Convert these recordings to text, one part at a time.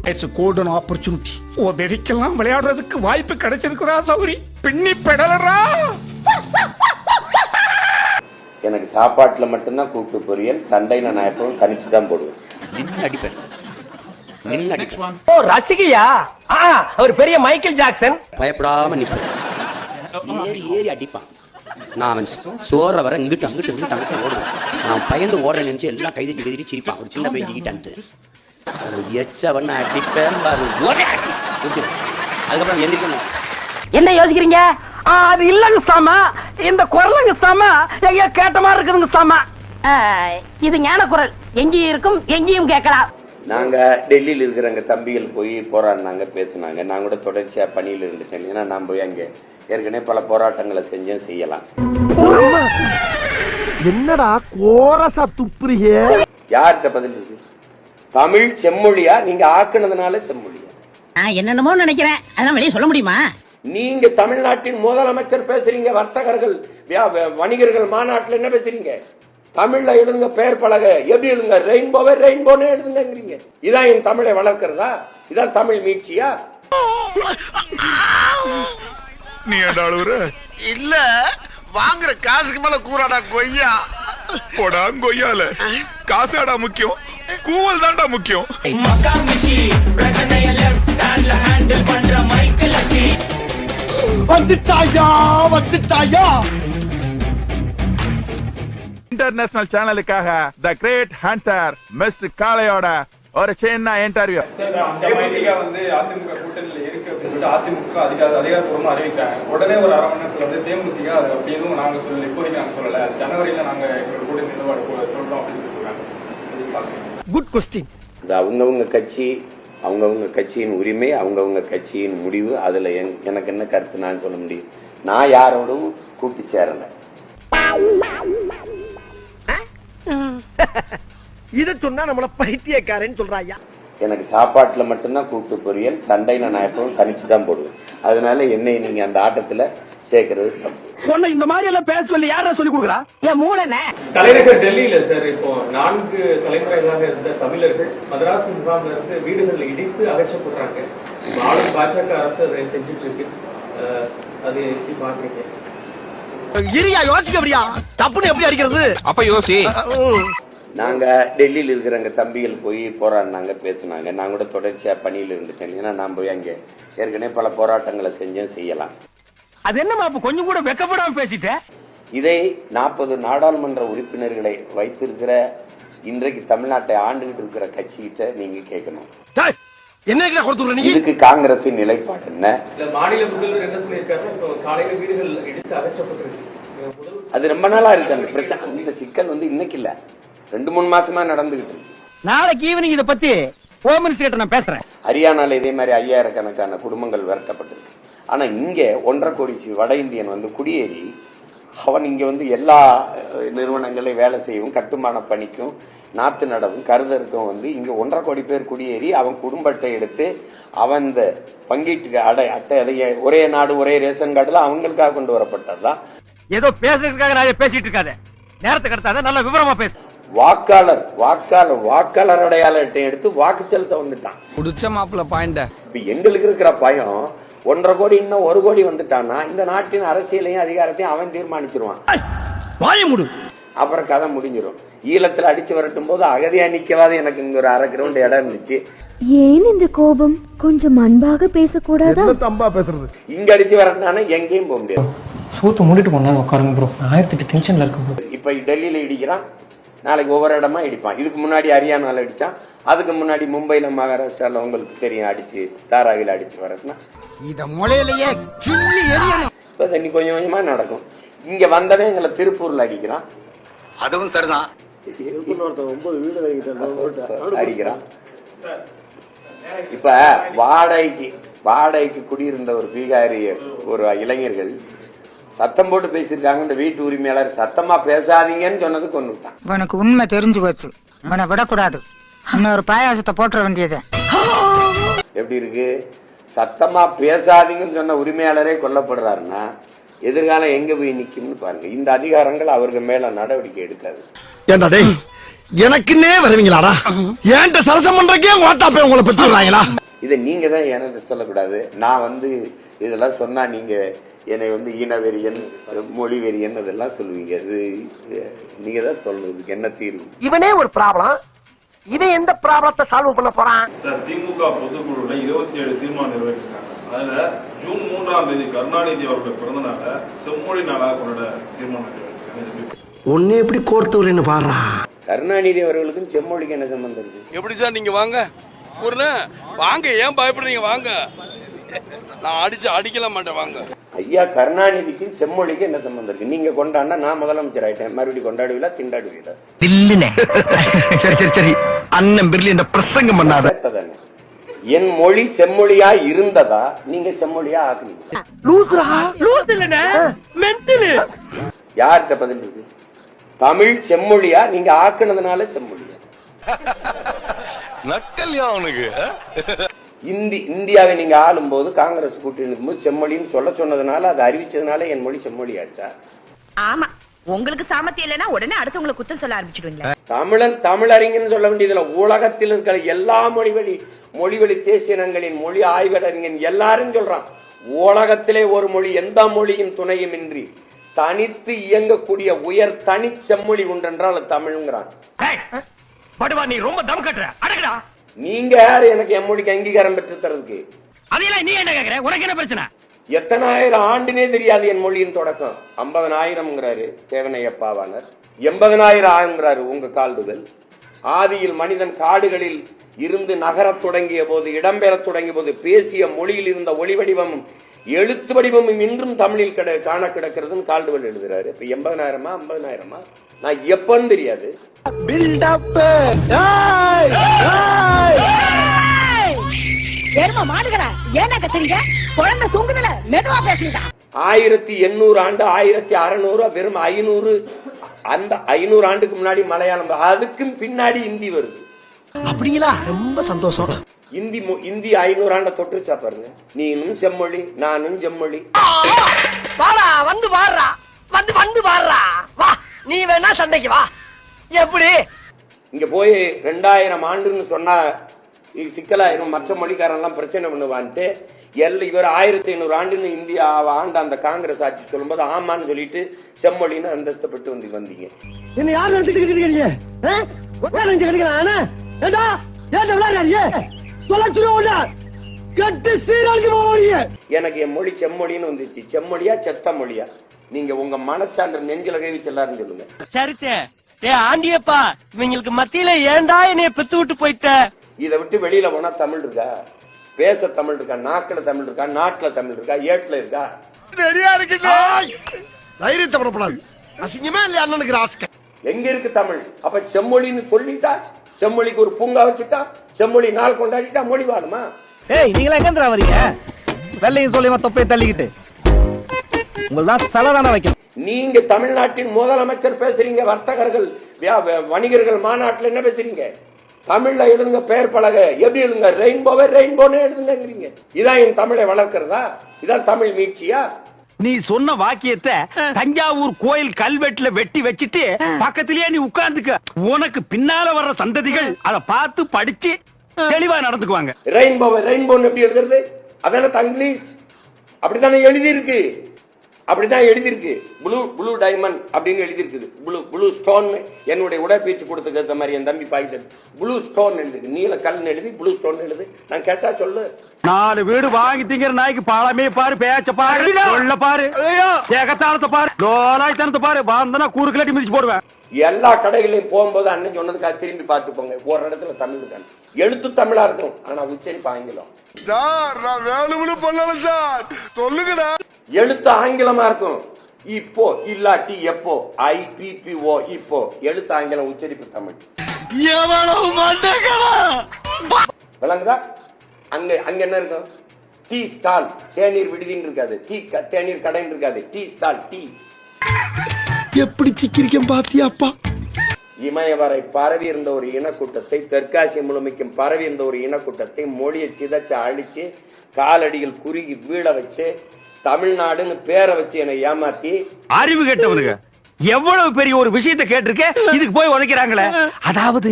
It's golden opportunity. உதவிக்கெல்லாம் விளையாடுறதுக்கு வாய்ப்பு கிடைச்சிருக்கிறா சௌரி. பின்னி பெடலரா. எனக்கு சாப்பாட்டுல மட்டும்தான் கூட்டு பொரியல். சண்டையில நான் எப்பவும் தனிச்சு தான் போடுவேன். அடிப்பேன். ரசிகையா? அவர் பெரிய மைக்கேல் ஜாக்சன். பயப்படாம நிப்பேன். ஏறி ஏறி அடிப்பான். நான் அவன் சோற வர இங்கிட்டு அங்கிட்டு இங்கிட்டு அங்கிட்டு ஓடுவேன். நான் பயந்து ஓடுறேன் நினைச்சு எல்லாம் கைதட்டி கைதட்டி சிரிப்பான். ஒரு சின்ன பெஞ்சிக்கிட்டான்ட்டு எச்சவன் அடிப்பேன் பாரு. அதுக்கப்புறம் எந்திரிக்கணும். என்ன யோசிக்கிறீங்க? அது இல்லங்க சாமா, இந்த குரலுங்க சாமா எங்க கேட்ட மாதிரி இருக்குதுங்க சாமா. இது ஞான குரல், எங்கேயும் இருக்கும் எங்கேயும் கேட்கலாம். நாங்க டெல்லியில் இருக்கிற எங்க தம்பிகள் போய் போராடினாங்க, பேசினாங்க. நான் கூட தொடர்ச்சியா பணியில் இருந்துட்டேன். ஏன்னா நான் போய் அங்கே ஏற்கனவே பல போராட்டங்களை செஞ்சேன், செய்யலாம். என்னடா கோரசா துப்புறிய? யார்கிட்ட பதில் இருக்கு? தமிழ் செம்மொழியா? நீங்க ஆக்குனதுனால செம்மொழியா? என்னென்னமோ நினைக்கிறேன், அதெல்லாம் வெளியே சொல்ல முடியுமா? நீங்க தமிழ்நாட்டின் முதலமைச்சர் பேசுறீங்க, வர்த்தகர்கள் வணிகர்கள் மாநாட்டில் என்ன பேசுறீங்க? தமிழ்ல எழுதுங்க, பெயர் பலகை எப்படி எழுதுங்க? ரெயின்போவே ரெயின்போன்னு எழுதுங்கிறீங்க. இதான் என் தமிழை வளர்க்கிறதா? இதான் தமிழ் மீட்சியா? நீ இல்ல வாங்குற காசுக்கு மேல கூறாடா கொய்யா. போடா கொய்யால காசாடா முக்கியம், கூவல் தான்டா முக்கியம். வந்துட்டாயா வந்துட்டாயா. இன்டர்நேஷனல் சேனலுக்காக த கிரேட் ஹண்டர் மிஸ்டர் காளையோட ஒரு சின்ன இன்டர்வியூ. வந்து அதிமுக கூட்டணியில் இருக்கு அப்படின்னு சொல்லிட்டு அதிமுக அதிகாரப்பூர்வமா அறிவிக்கிறாங்க. உடனே ஒரு அரை மணி நேரத்துல வந்து தேமுதிக அது அப்படி எதுவும் நாங்க சொல்லல, இப்போதைக்கு நாங்க சொல்லல, ஜனவரியில நாங்க எங்களோட கூட்டணி நிர்வாகம் சொல்றோம் அப்படின்னு சொல்றாங்க. Good question. அவங்கவுங்க கட்சி, அவங்கவுங்க கட்சியின் உரிமை, அவங்கவுங்க கட்சியின் முடிவு. அதுல எனக்கு என்ன கருத்து நான் சொல்ல முடியும்? நான் யாரோடும் கூட்டு சேரல. இத சொன்னா நம்மள பைத்தியக்காரன்னு சொல்றாயா. எனக்கு சாப்பாட்டுல மட்டும்தான் கூட்டு பொரியல். சண்டையில நான் எப்பவும் தனிச்சு தான் போடுவேன். அதனால என்னை நீங்க அந்த ஆட்டத்துல சேர்க்கிறது தப்பு. சொன்ன இந்த மாதிரி எல்லாம் பேச சொல்லி யாரா சொல்லி கொடுக்குறா? என் மூளை. தலைநகர் டெல்லியில சார் இப்போ 4 தலைமுறைகளாக இருந்த தமிழர்கள் மதராஸ் முகாம்ல இருந்து வீடுகளில் இடித்து அகற்றப்படுறாங்க. ஆளும் பாஜக அரசு அதை செஞ்சுட்டு இருக்கு. அது எப்படி பாக்குறீங்க? இரியா யோசிக்க அப்படியா? தப்புன்னு எப்படி அடிக்கிறது? அப்ப யோசி. நாங்க டெல்லியில் இருக்கிற எங்க தம்பிகள் போய் போராடினாங்க, பேசினாங்க. நான் கூட தொடர்ச்சியா பணியில் இருந்துட்டேன். ஏன்னா நான் போய் அங்கே ஏற்கனவே பல போராட்டங்களை செஞ்சேன், செய்யலாம். அது என்னமா கொஞ்சம் கூட வெக்கப்படாம பேசிட்டேன். இதை 40 நாடாளுமன்ற உறுப்பினர்களை வைத்திருக்கிற இன்றைக்கு தமிழ்நாட்டை ஆண்டுகிட்டு இருக்கிற கட்சிகிட்ட நீங்க கேட்கணும். இதுக்கு காங்கிரசின் நிலைப்பாடு என்ன? மாநில முதல்வர் என்ன சொல்லியிருக்காரு? இப்போ காலையில வீடுகள் இடித்து அகற்றப்பட்டிருக்கு. அது ரொம்ப நாளா இருக்கு அந்த பிரச்சனை. இந்த சிக்கல் வந்து இன்னைக்கு இல்ல, 2-3 மாசமா நடந்துகிட்டு. நாளைக்கு ஈவினிங் இத பத்தி ஹோம் மினிஸ்டர் கிட்ட நான் பேசுறேன். ஹரியானால இதே மாதிரி 5000 கணக்கான குடும்பங்கள் விரட்டப்பட்டிருக்கு. ஆனா இங்க 1.5 கோடி வட இந்தியன் வந்து குடியேறி அவன் இங்க வந்து எல்லா நிறுவனங்களையும் வேலை செய்யவும், கட்டுமான பணிக்கும், நாத்து நடவும், கருதருக்கும் வந்து இங்க 1.5 கோடி பேர் குடியேறி அவன் குடும்ப அட்டை எடுத்து அவன் இந்த பங்கீட்டு அட்டை அதைய ஒரே நாடு ஒரே ரேஷன் கார்டுல அவங்களுக்காக கொண்டு வரப்பட்டதுதான். ஏதோ பேசுறதுக்காக நான் பேசிட்டு இருக்காத, நேரத்தை கடத்தாத, நல்ல விவரமா பேசு. வாக்காளர் அடையாள அட்டை எடுத்து வாக்கு செலுத்த வந்துட்டான். புடிச்ச மாப்பிள்ள பாயிண்ட. இப்ப எங்களுக்கு இருக்கிற பயம் 1.5 கோடி இன்னும் 1 கோடி வந்துட்டான்னா இந்த நாட்டின் அரசியலையும் அதிகாரத்தையும் அவன் தீர்மானிச்சிருவான். அப்புறம் கதை முடிஞ்சிடும். ஈழத்துல அடிச்சு வரட்டும் போது அகதியா நிக்கவாது எனக்கு இங்க ஒரு 1/2 கிரவுண்ட் இடம் இருந்துச்சு. ஏன் இந்த கோபம்? கொஞ்சம் அன்பாக பேசக்கூடாதா? தம்பா பேசுறது. இங்க அடிச்சு வரட்டானா எங்கேயும் போக முடியாது. சூத்து மூடிட்டு போனா உட்காருங்க ப்ரோ. 1008 டென்ஷன்ல இருக்கு. இப்ப டெல்லியில இடிக்கிறான், நாளைக்கு ஒவ்வொரு இடமா இடிப்பான். இதுக்கு முன்னாடி ஹரியானால அடிச்சான், அதுக்கு முன்னாடி மும்பைல, மகாராஷ்டிரால உங்களுக்கு தெரியும் அடிச்சு தாராவில அடிச்சு வரட்டுனா இத முளையிலேயே கிள்ளி எரியணும். இப்ப தண்ணி கொஞ்சம் கொஞ்சமா நடக்கும். இங்க வந்தவன் எங்களை திருப்பூர்ல அடிக்கிறான். அதுவும் சரிதான். அடிக்கிறான். இப்ப வாடகைக்கு குடியிருந்த ஒரு பீகாரி ஒரு இளைஞர்கள் சத்தம் போட்டு பேசிருக்காங்க. இந்த வீட்டு உரிமையாளர் சத்தமா பேசாதீங்கன்னு சொன்னது கொண்டுட்டான். உனக்கு உண்மை தெரிஞ்சு போச்சு, உன்னை விடக்கூடாது. இன்னொரு பாயாசத்தை போட்டுற வேண்டியது. எப்படி இருக்கு? சத்தமா பேசாதீங்கன்னு சொன்ன உரிமையாளரே கொல்லப்படுறாருன்னா எதிர்காலம் எங்க போய் நிக்கும்னு பாருங்க. இந்த அதிகாரங்கள் அவர்கள் மேல நடவடிக்கை எடுக்காது. எனக்குன்னே வருவீங்களாடா? ஏன்ட்ட சரசம் பண்றக்கே ஓட்டாப்பே உங்களை பெற்று விடுறாங்களா? இதை நீங்க தான் எனக்கு சொல்லக்கூடாது. நான் வந்து இதெல்லாம் சொன்னா நீங்க என்னை வந்து இனவெறியன், மொழி வெறியன் அதெல்லாம் சொல்லுவீங்க. இது நீங்க தான் சொல்றதுக்கு என்ன தீர்வு? இவனே ஒரு ப்ராப்ளம், இவன் எந்த ப்ராப்ளத்தை சால்வ் பண்ண போறான்? சார், திமுக பொதுக்குழுல 27 தீர்மானம் நிறைவேற்றிருக்காங்க. அதுல ஜூன் 3ஆம் தேதி கருணாநிதி அவர்கள் பிறந்த நாள செம்மொழி நாளாக கொண்டாட தீர்மானம் நிறைவேற்றிருக்காங்க. உன்னை எப்படி கோர்த்து வரேன்னு பாடுறா. கருணாநிதி அவர்களுக்கும் செம்மொழிக்கு என்ன சம்பந்தம் இருக்கு? எப்படி சார் நீங்க வாங்க வாங்க, ஏன் பயப்படுறீங்க? வாங்க, நான் அடிக்கல மாட்டேன், வாங்க. ஐயா, கருணாநிதிக்கும் செம்மொழிக்கு என்ன சம்பந்தம் இருக்கு? நீங்க கொண்டாடினா நான் முதலமைச்சர் ஆயிட்டேன், மறுபடியும் கொண்டாடுவீங்களா, திண்டாடுவீங்களா? சரி சரி சரி, அண்ணன் பிர்லி இந்த பிரசங்கம் பண்ணாத. என் மொழி செம்மொழியா இருந்ததா நீங்க செம்மொழியா ஆக்குனீங்க? யார்கிட்ட பதில் இருக்கு? தமிழ் செம்மொழியா நீங்க ஆக்குனதுனால செம்மொழியா? நக்கல்யா அவனுக்கு. இந்தியாவை நீங்க ஆளும் போது காங்கிரஸ் கூட்டணி இருக்கும்போது செம்மொழின்னு சொல்ல சொன்னதுனால, அதை அறிவிச்சதுனால என் மொழி செம்மொழி ஆச்சா? ஆமா, உங்களுக்கு சாமர்த்தியம் இல்லைன்னா உடனே அடுத்தவங்களை குத்தம் சொல்ல ஆரம்பிச்சிடுவீங்களா? தமிழன் தமிழறிஞர் சொல்ல வேண்டியதுல உலகத்தில் இருக்கிற எல்லா மொழிவழி தேசிய இனங்களின் மொழி ஆய்வறிஞன் எல்லாரும் சொல்றான், உலகத்திலே ஒரு மொழி எந்த மொழியின் துணையும் இன்றி தனித்து இயங்கக்கூடிய உயர் தனி செம்மொழி உண்டென்றால் அது தமிழ்ங்கிறான். நீ ரொம்ப தம் கட்டுற, அடங்கடா. நீங்க யாரு எனக்கு என் மொழிக்கு அங்கீகாரம் பெற்று தரதுக்கு? அதையெல்லாம் நீ என்ன கேக்குற? உனக்கு என்ன பிரச்சனை? எத்தனாயிரம் ஆண்டுனே தெரியாது என் மொழியின் தொடக்கம். 50,000 தேவனையப்பாவானர், 80,000 ஆகுங்கிறாரு உங்க கால்டுதல். ஆதியில் மனிதன் காடுகளில் இருந்து நகரத் தொடங்கிய போது, இடம்பெறத் தொடங்கிய போது பேசிய மொழியில் இருந்த ஒளி வடிவமும் எழுத்து வடிவமும் இன்றும் தமிழில் காண கிடக்கிறதுன்னு கால்டுவல் எழுதுறாரு. இப்ப 80,000 50,000 நான் எப்பன்னு தெரியாது. ஏன்னா கத்துறீங்க, குழந்தை தூங்குதுல, மெதுவா பேசுங்க. 1800 ஆண்டு 1600 வெறும் 500, அந்த 500 ஆண்டுக்கு முன்னாடி மலையாளம், அதுக்கும் பின்னாடி இந்தி வருது. அப்படிங்களா? ரொம்ப சந்தோஷம். இந்தி 500 ஆண்ட தொட்டுச்சா பாருங்க. நீனும் செம்மொழி, நானும் செம்மொழி. வாடா, வந்து வாடுறா, வந்து வாடுறா, வா, நீ வேணா சண்டைக்கு வா. எப்படி இங்க போய் 2000 ஆண்டுன்னு சொன்னா சிக்கலாயிரும், மற்ற மொழிக்காரெல்லாம் பிரச்சனை பண்ணுவான்ட்டு இவர் 1500 ஆண்டுன்னு இந்தியா ஆண்ட அந்த காங்கிரஸ் ஆட்சி சொல்லும்போது ஆமான்னு சொல்லிட்டு செம்மொழின்னு அந்தஸ்தப்பட்டு வந்தீங்க. என்ன யார் நினைச்சுக்கிறீங்க? எனக்கு என் மொழி செம்மொழின்னு வந்துச்சு. செம்மொழியா செத்த மொழியா? நீங்க உங்க மனச்சான்று நெஞ்சில கை வச்சு எல்லாரும் சொல்லுங்க. சரித்தே, ஆண்டியப்பா, இவங்களுக்கு மத்தியில ஏண்டா என்னைய பெத்து விட்டு போயிட்ட? இதை விட்டு வெளியில போனா தமிழ் இருக்கா? பேச தமிழ் இருக்கா? நாக்குல தமிழ் இருக்கா? நாட்டுல தமிழ் இருக்கா? ஏட்டுல இருக்கா? தைரியத்தை படப்படாது. அசிங்கமா இல்லையா அண்ணனுக்கு ராஸ்க? எங்க இருக்கு தமிழ்? அப்ப செம்மொழின்னு சொல்லிட்டா, செம்மொழிக்கு ஒரு பூங்கா வச்சுட்டா, செம்மொழி நாள் கொண்டாடிட்டா மொழி வாழுமா? ஏய், நீங்களா எங்கன்றா வரீங்க? வெள்ளையும் சொல்லி தொப்பையை தள்ளிக்கிட்டு உங்களதான் சலதான வைக்கணும். நீங்க தமிழ்நாட்டின் முதலமைச்சர் பேசுறீங்க, வர்த்தகர்கள் வணிகர்கள் மாநாட்டில் என்ன பேசுறீங்க? தமிழ்ல எழுதுங்க, பெயர் பலக எப்படி எழுதுங்க? ரெயின்போவே ரெயின்போன்னு எழுதுங்கிறீங்க. இதான் என் தமிழை வளர்க்கிறதா? இதான் தமிழ் மீட்சியா? நீ சொன்ன வாக்கியத்தை தஞ்சாவூர் கோயில் கல்வெட்டுல வெட்டி வச்சிட்டு பக்கத்திலேயே நீ உட்கார்ந்துக்க. உனக்கு பின்னால வர்ற சந்ததிகள் அதை பார்த்து படிச்சு தெளிவா நடந்துக்குவாங்க. ரெயின்போவை ரெயின்போன்னு எப்படி எழுதுறது? அதான தங்கிலீஷ். அப்படித்தானே எழுதியிருக்கு, அப்படிதான் எழுதியிருக்கு. ப்ளூ டைமண்ட் அப்படின்னு எழுதியிருக்குது. Blue stone. என்னுடைய உடற்பயிற்சி கொடுத்துக்க மாதிரி என் தம்பி பாய்ச்சல் ப்ளூ ஸ்டோன் எழுது, நீல கல் எழுதி ப்ளூ ஸ்டோன் எழுது. நான் கேட்டா சொல்லு. 4 வீடு வாங்கி திங்கிற நாய்க்கு பாலமே பாரு, பேச்ச பாரு, சொல்ல பாரு, ஏகத்தாளத்தை பாரு, லோலாய்த்தனத்தை பாரு, வாழ்ந்தனா கூறுகளை மிதிச்சு போடுவேன். எல்லா கடைகளையும் போகும்போது அன்னைக்கு சொன்னதுக்காக திரும்பி பார்த்து போங்க. ஒரு இடத்துல தமிழ் இருக்காங்க, எழுத்து தமிழா இருக்கும், ஆனா உச்சரிப்பு ஆங்கிலம். எழுத்து ஆங்கிலமா இருக்கும். இப்போ இல்லாட்டி எப்போ, IPPO இப்போ, எழுத்து ஆங்கிலம், உச்சரிப்பு தமிழ். விளங்குதா? அங்க என்ன இருக்கும்? டீ ஸ்டால், தேநீர் விடுதின்னு இருக்காது. தேநீர் கடைன்னு இருக்காது. Tea stall, tea. எப்படி சிக்கிரிக்கம் பாத்தியாப்பா? இமயவரை பரவி இருந்த ஒரு இனக்கூட்டத்தை, தெற்காசிய முழுமைக்கும் பரவி இருந்த ஒரு இனக்கூட்டத்தை மொழியை சிதைச்சு அழிச்சு காலடியில் குறுகி வீழ வச்சு தமிழ்நாடுன்னு பேரை வச்சு என்னை ஏமாத்தி, அறிவு கேட்டவனுங்க எவ்வளவு பெரிய ஒரு விஷயத்தை கேட்டிருக்க, இதுக்கு போய் உதைக்கிறாங்களே. அதாவது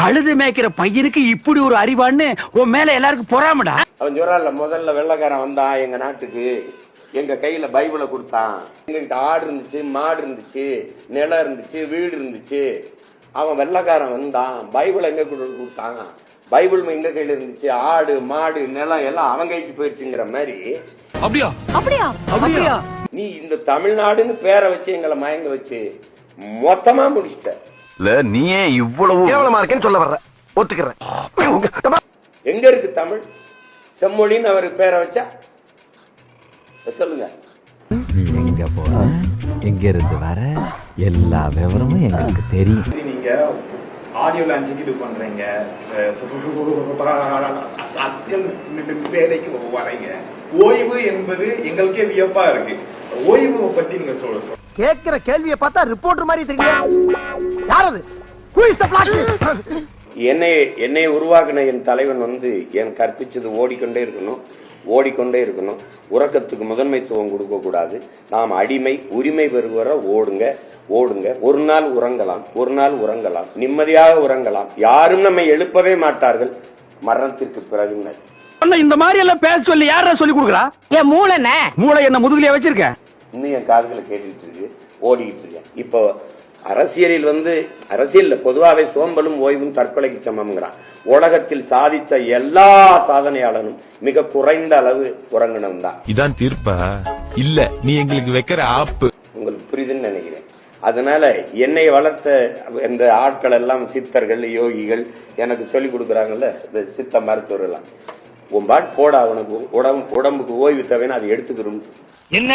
கழுது மேய்க்கிற பையனுக்கு இப்படி ஒரு அறிவான்னு உன் மேல எல்லாருக்கும் பொறாமடா. அவன் சொல்றான்ல, முதல்ல வெள்ளைக்காரன் வந்தான் எங்க நாட்டுக்கு, எங்க கையில பைபிளை கொடுத்தான், எங்ககிட்ட ஆடு இருந்துச்சு, மாடு இருந்துச்சு, நிலம் இருந்துச்சு, வீடு இருந்துச்சு. அவன் வெள்ளைக்காரன் வந்தான், பைபிள் எங்க கொடுத்தான், பைபிள் எங்க கையில இருந்துச்சு, ஆடு மாடு நிலம் எல்லாம் அவன் கைக்கு போயிடுச்சுங்கிற மாதிரி. அப்படியா அப்படியா அப்படியா நீ இந்த தமிழ்நாடுன்னு பேரை வச்சு எங்களை மயங்க வச்சு மொத்தமா முடிச்சிட்ட. இல்ல நீயே இவ்வளவு கேவலமா இருக்கேன்னு சொல்ல வர்ற, ஒத்துக்கிறேன். எங்க இருக்கு தமிழ்? செம்மொழின்னு அவருக்கு பேரை வச்சா சொல்லுங்க. எங்க போற, எங்க இருந்து வர, எல்லா விவரமும் எங்களுக்கு தெரியும். நீங்க ஆடியோ லான்ச்சுக்கு இது பண்றீங்க, வேலைக்கு வரீங்க. ஓய்வு என்பது எங்களுக்கே வியப்பா இருக்கு. ஓய்வு பத்தி நீங்க சொல்ல கேக்குற கேள்வியை பார்த்தா ரிப்போர்ட்டர் மாதிரி தெரியல. யாரது? Who is the black sheep? என்னை உருவாக்கின என் தலைவன் வந்து என் கற்பிச்சது ஓடிக்கொண்டே இருக்கணும், ஓடிக்கொண்டே இருக்கணும். உறக்கத்துக்கு முதன்மைத்துவம் கொடுக்க கூடாது. நாம் அடிமை, உரிமை பெறுகிற ஓடுங்க ஓடுங்க. ஒரு நாள் உறங்கலாம், ஒரு நாள் உறங்கலாம், நிம்மதியாக உறங்கலாம். யாரும் நம்மை எழுப்பவே மாட்டார்கள் மரணத்திற்கு பிறகு. இந்த மாதிரி எல்லாம் பேச சொல்லி யாரா சொல்லி கொடுக்குறா? என் மூளை மூளை என்ன முதுகுலயே வச்சிருக்க? இன்னும் என் காதுகளை கேட்டுட்டு இருக்கு, ஓடிக்கிட்டு இருக்கேன். இப்போ அரசியலில் வந்து அரசியல் பொதுவாகவே சோம்பலும் ஓய்வும் தற்கொலைக்கு சமம்ங்கிறான். உலகத்தில் சாதித்த எல்லா சாதனையாளனும் மிக குறைந்த அளவு உறங்கினம் தான். இதான் தீர்ப்பா? இல்ல நீ எங்களுக்கு வைக்கிற ஆப்பு. உங்களுக்கு புரியுதுன்னு நினைக்கிறேன். அதனால என்னை வளர்த்த இந்த ஆட்கள் எல்லாம் சித்தர்கள், யோகிகள் எனக்கு சொல்லி கொடுக்குறாங்கல்ல, இந்த சித்த மருத்துவர் எல்லாம், உன் பாட் போடா, உனக்கு உடம்புக்கு ஓய்வு தேவைன்னு அதை எடுத்துக்கிறோம். என்ன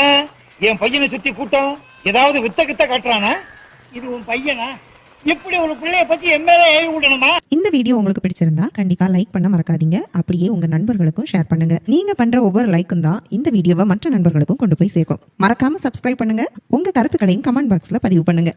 என் பையனை சுத்தி கூட்டம் ஏதாவது வித்த கித்த காட்டுறானா? இது உன் பையனா? இப்படி ஒரு பிள்ளைய பத்தி எம்எல்ஏ ஏவி விடணுமா? இந்த வீடியோ உங்களுக்கு பிடிச்சிருந்தா கண்டிப்பா லைக் பண்ண மறக்காதீங்க. அப்படியே உங்க நண்பர்களுக்கும் ஷேர் பண்ணுங்க. நீங்க பண்ற ஒவ்வொரு லைக்கும் தான் இந்த வீடியோவை மற்ற நண்பர்களுக்கும் கொண்டு போய் சேர்க்கும். மறக்காம சப்ஸ்கிரைப் பண்ணுங்க. உங்க கருத்துக்களையும் கமெண்ட் பாக்ஸ்ல பதிவு பண்ணுங்க.